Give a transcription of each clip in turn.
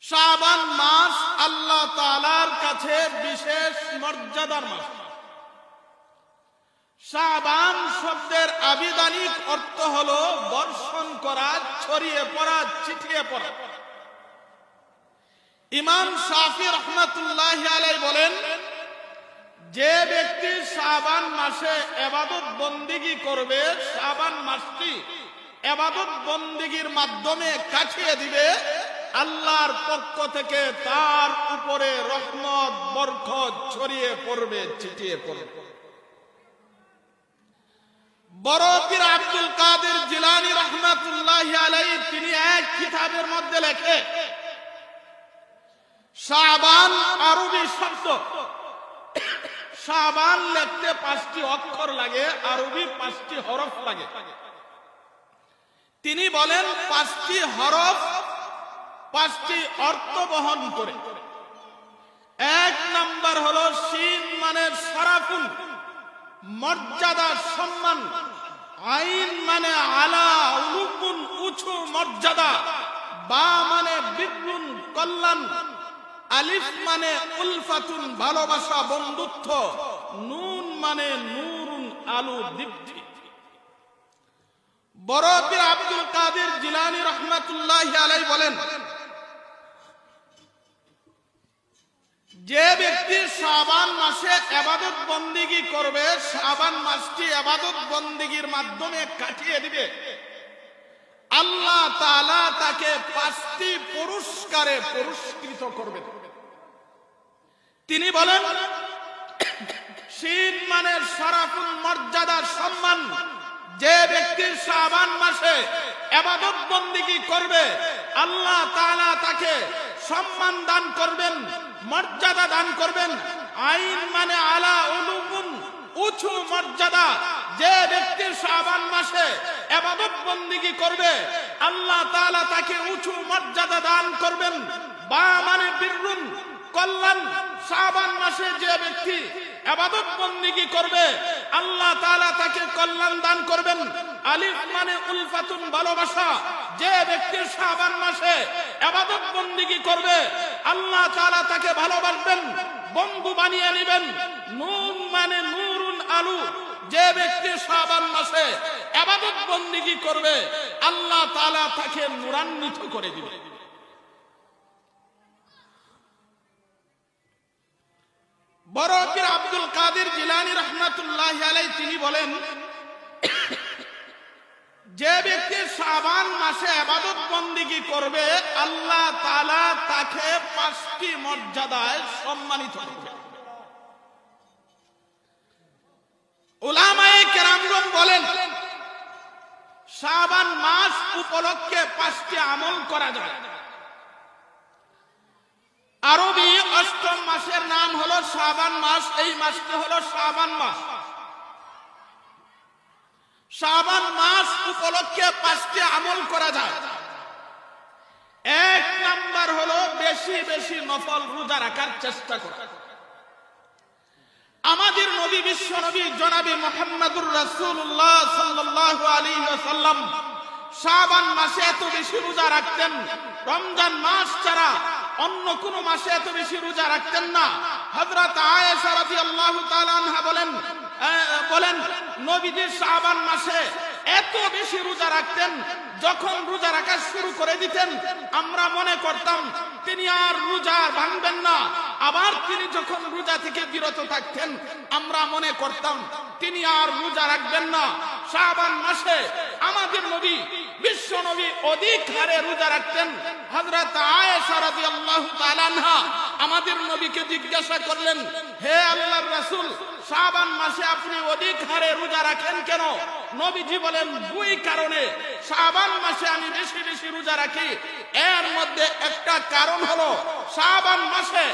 শাবান মাস আল্লাহ তাআলার কাছে বিশেষ মর্যাদার মাস। শাবান শব্দের আবিধানিক অর্থ হলো বর্ষণ করা, ছড়িয়ে পড়া, ছিটিয়ে পড়া। ইমাম শাফি রাহমাতুল্লাহি আলাইহি বলেন, যে ব্যক্তি শাবান মাসে ইবাদত বন্দেগী করবে, শাবান মাসটি ইবাদত বন্দেগীর মাধ্যমে কাটিয়ে দিবে, আল্লাহর পক্ষ থেকে তার উপরে রহমত বরকত ছড়িয়ে পড়বে, ছিটিয়ে পড়বে। বড় পীর আব্দুল কাদের জিলানী রাহমাতুল্লাহি আলাইহি তিনি এক কিতাবের মধ্যে লেখে, শাবান আরবি শব্দ। শাবান লিখতে 5টি অক্ষর লাগে, আরবি 5টি হরফ লাগে। তিনি বলেন 5টি হরফ 5টি অর্থ বহন করে। 1 নাম্বার হলো শিন মানে শরাফুন, মর্যাদা, সম্মান। আইন মানে আলা, উলুকুন, উঁচু মর্যাদা। বা মানে বিদ্রুন, কল্যাণ। আলিফ মানে উলফাতুন, ভালোবাসা, বন্ধুত্ব। নুন মানে নূরুন, আলো, দীপ্তি। বড় পীর আব্দুল কাদের জিলানী রাহমাতুল্লাহি আলাইহি বলেন, যে ব্যক্তি শাবান মাসে ইবাদত বন্দেগী করবে, শাবান মাসটি ইবাদত বন্দেগীর মাধ্যমে কাটিয়ে দিবে, আল্লাহ তাআলা তাকে 5টি পুরস্কারে পুরস্কৃত করবেন। তিনি বলেন, শিন মানে শরাফুল, মর্যাদা, সম্মান। যে ব্যক্তি শাবান মাসে ইবাদত বন্দেগী করবে, আল্লাহ তাআলা তাকে সম্মান দান করবেন, মর্যাদা দান করবেন। আইন মানে আলা, উলুকুন, উঁচু মর্যাদা। যে ব্যক্তি শাবান মাসে ইবাদত বন্দেগী করবে, আল্লাহ তাআলা তাকে উঁচু মর্যাদা দান করবেন। বা মানে বিররুন, কল্যাণ। শাবান মাসে যে ব্যক্তি ইবাদত বন্দেগী করবে, আল্লাহ তাআলা তাকে কল্যাণ দান করবেন। আলিফ মানে উলফাতুন, ভালোবাসা। যে ব্যক্তি শাবান মাসে ইবাদত বন্দেগী করবে, আল্লাহ তাআলা তাকে ভালোবাসবেন, বন্ধু বানিয়ে নেবেন। নুন মানে নূরুন, আলো। যে ব্যক্তি শাবান মাসে ইবাদত বন্দেগী করবে, আল্লাহ তাআলা তাকে নূরান্বিত করে দিবেন। বড় পীর আব্দুল কাদের জিলানী রাহমাতুল্লাহি আলাইহি তিনি বলেন, যে ব্যক্তি শাবান মাসে ইবাদত বন্দেগী করবে, আল্লাহ তাআলা তাকে 5টি মর্যাদায় সম্মানিত করবে। উলামায়ে কেরামগণ বলেন, শাবান মাস উপলক্ষে 5টি আমল করা যায়। আরবি 8ম মাসের নাম হলো শাবান মাস। এই মাসটি হলো শাবান মাস। শাবান মাস উপলক্ষে 5টি আমল করা যায়। 1 নাম্বার হলো বেশি বেশি নফল রোজা রাখার চেষ্টা করা। আমাদের নবী, বিশ্ব নবী জনাবে মুহাম্মদুর রাসূলুল্লাহ সাল্লাল্লাহু আলাইহি ওয়াসাল্লাম শাবান মাসে এত বেশি রোজা রাখতেন, রমজান মাস ছাড়া অন্য কোন মাসে এত বেশি রোজা রাখতেন না। হযরত আয়েশা রাদিয়াল্লাহু তাআলা আনহা বলেন নবীজি শাবান মাসে এত বেশি রোজা রাখতেন, যখন রোজা রাখা শুরু করে দিতেন আমরা মনে করতাম তিনি আর রোজা ভাঙবেন না। আবার তিনি যখন রোজা থেকে বিরত থাকতেন আমরা মনে করতাম তিনি আর রোজা রাখবেন না। শাবান মাসে আমাদের নবী, বিশ্ব নবী অধিক হারে রোজা রাখতেন। হযরত আয়েশা রাদিয়াল্লাহু তাআলা আনহা আমাদের নবীকে জিজ্ঞাসা করলেন, হে আল্লাহর রাসূল, শাবান মাসে আপনি অধিক হারে রোজা রাখেন কেন? নবীজি বলেন, 2 কারণে শাবান মাসে আমি বেশি বেশি রোজা রাখি। এর মধ্যে একটা কারণ হলো শাবান মাসে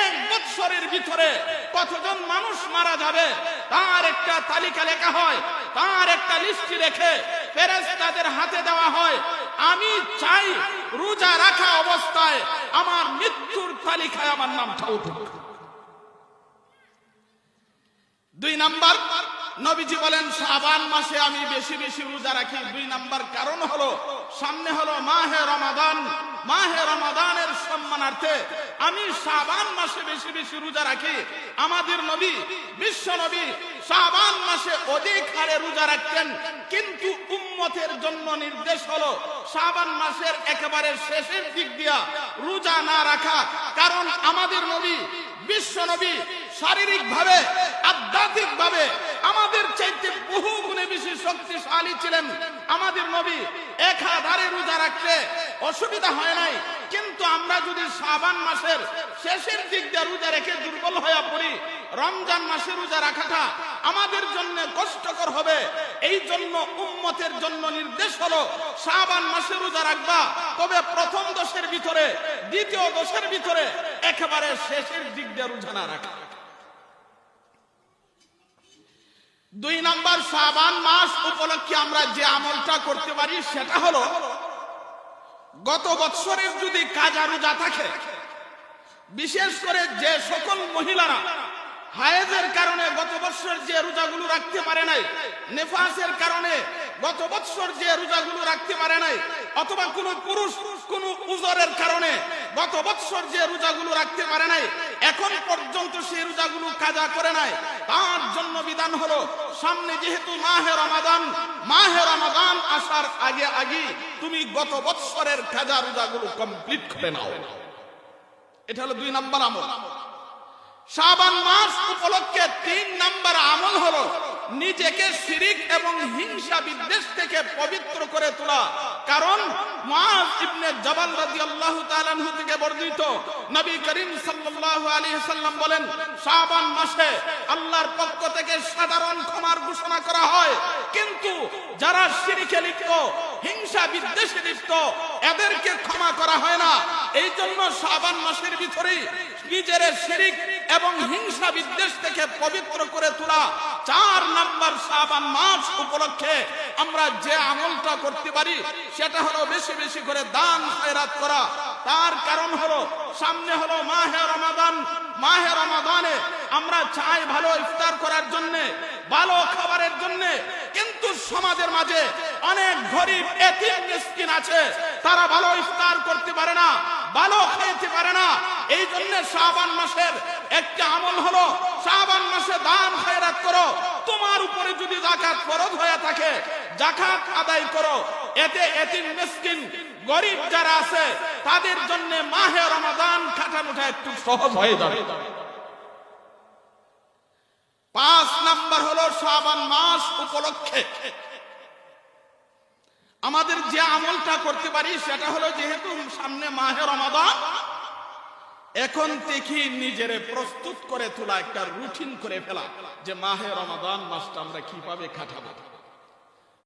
1 বছরের ভিতরে কতজন মানুষ মারা যাবে তার একটা তালিকা লেখা হয়, তার একটা লিস্ট রেখে ফেরেশতাদের হাতে দেওয়া হয়। আমি চাই রোজা রাখা অবস্থায় আমার মৃত্যুর তালিকায় আমার নামটা উঠুক। 2 নাম্বার, নবীজি বলেন শাবান মাসে আমি বেশি বেশি রোজা রাখি। 2 নাম্বার কারণ হলো সামনে হলো মাহে রমাদান। মাহে রমাদানের সম্মান সম্মানার্থে আমি শাবান মাসে বেশি বেশি রোজা রাখি। আমাদের নবী, বিশ্ব নবী শাবান মাসে অধিক হারে রোজা রাখতেন, কিন্তু উম্মতের জন্য নির্দেশ হলো শাবান মাসের একেবারে শেষের দিক দিয়া রোজা না রাখা। কারণ আমাদের নবী, বিশ্ব নবী শারীরিক ভাবে, আধ্যাত্মিক ভাবে আমাদের চাইতে বহু গুণে বেশি শক্তিশালী ছিলেন। আমাদের নবী একাধারে রোজা রাখতে অসুবিধা হয় নাই, কিন্তু আমরা যদি শাবান মাসের শেষের দিক দিয়ে রোজা রেখে দুর্বল হয়ে পড়ি, রমজান মাসে রোজা রাখাটা আমাদের জন্য কষ্টকর হবে। এই জন্য উম্মতের জন্য নির্দেশ হলো শাবান মাসে রোজা রাখবা, তবে প্রথম 10 ভিতরে, দ্বিতীয় 10 ভিতরে একেবারে শেষের দিক দিয়ে রোজা না রাখা। 2 নাম্বার, শাবান মাস উপলক্ষে আমরা যে আমলটা করতে পারি সেটা হলো গত বছরের যদি কাজা রোজা থাকে, বিশেষ করে যে সকল মহিলারা হায়েজের কারণে গত বছর যে রোজাগুলো রাখতে পারে নাই, নেফাসের কারণে গত বছর যে রোজাগুলো রাখতে পারে নাই, অথবা কোনো পুরুষ কোনো উজরের কারণে গত বছর যে রোজাগুলো রাখতে পারে নাই, এখন পর্যন্ত সেই রোজাগুলো কাজা করে নাই, তার জন্য বিধান হলো সামনে যেহেতু মাহে রমাদান আসার আগে আগে তুমি গত বছরের কাজা রোজাগুলো কমপ্লিট করে নাও। এটা হলো 2 নাম্বার আমল। শাবান মাস উপলক্ষে 3 নাম্বার আমল হলো নিজেকে শিরিক এবং হিংসা বিদ্বেষ থেকে পবিত্র করে তোলা। কারণ মুআয ইবনে জাবাল রাদিয়াল্লাহু তাআলা আনহু থেকে বর্ণিত, নবী করিম সাল্লাল্লাহু আলাইহি সাল্লাম বলেন, শাবান মাসে আল্লাহর পক্ষ থেকে সাধারণ ক্ষমার ঘোষণা করা হয়, কিন্তু যারা শিরকে লিপ্ত, হিংসা বিদ্বেষে লিপ্ত, এদেরকে ক্ষমা করা হয় না। এই জন্য শাবান মাসের ভিতরেই নিজের শিরক এবং হিংসা বিদ্বেষ থেকে পবিত্র করে তোলা। 4 নাম্বার, শাবান মাস উপলক্ষে আমরা যে আমলটা করতে পারি সেটা হলো বেশি বেশি করে দান খয়রাত করা। তার কারণ হলো সামনে হলো মাহে রমাদান। মাহে রমাদানে আমরা চাই ভালো ইফতার করার জন্য, ভালো খাবারের জন্য, কিন্তু সমাজের মাঝে অনেক গরিব এতিম মিসকিন আছে, তারা ভালো ইফতার করতে পারে না, ভালো খেতে পারে না। এই জন্য শাবান মাসের একটা আমল হলো শাবান মাসে দান খয়রাত করো। তোমার উপরে যদি যাকাত ফরজ হয়ে থাকে, যাকাত আদায় করো। এতে এতিম মিসকিন গরিব যারা আছে তাদের জন্য মাহে রমাদান কাটানোটা একটু সহজ হয়ে যাবে। 5 নাম্বার হলো শাবান মাস উপলক্ষে আমাদের যে আমলটা করতে পারি সেটা হলো, যেহেতু সামনে মাহে রমাদান, এখন থেকে নিজেরে প্রস্তুত করে তোলা, একটা রুটিন করে ফেলা যে মাহে রমাদান মাসটা আমরা কিভাবে কাটাবো।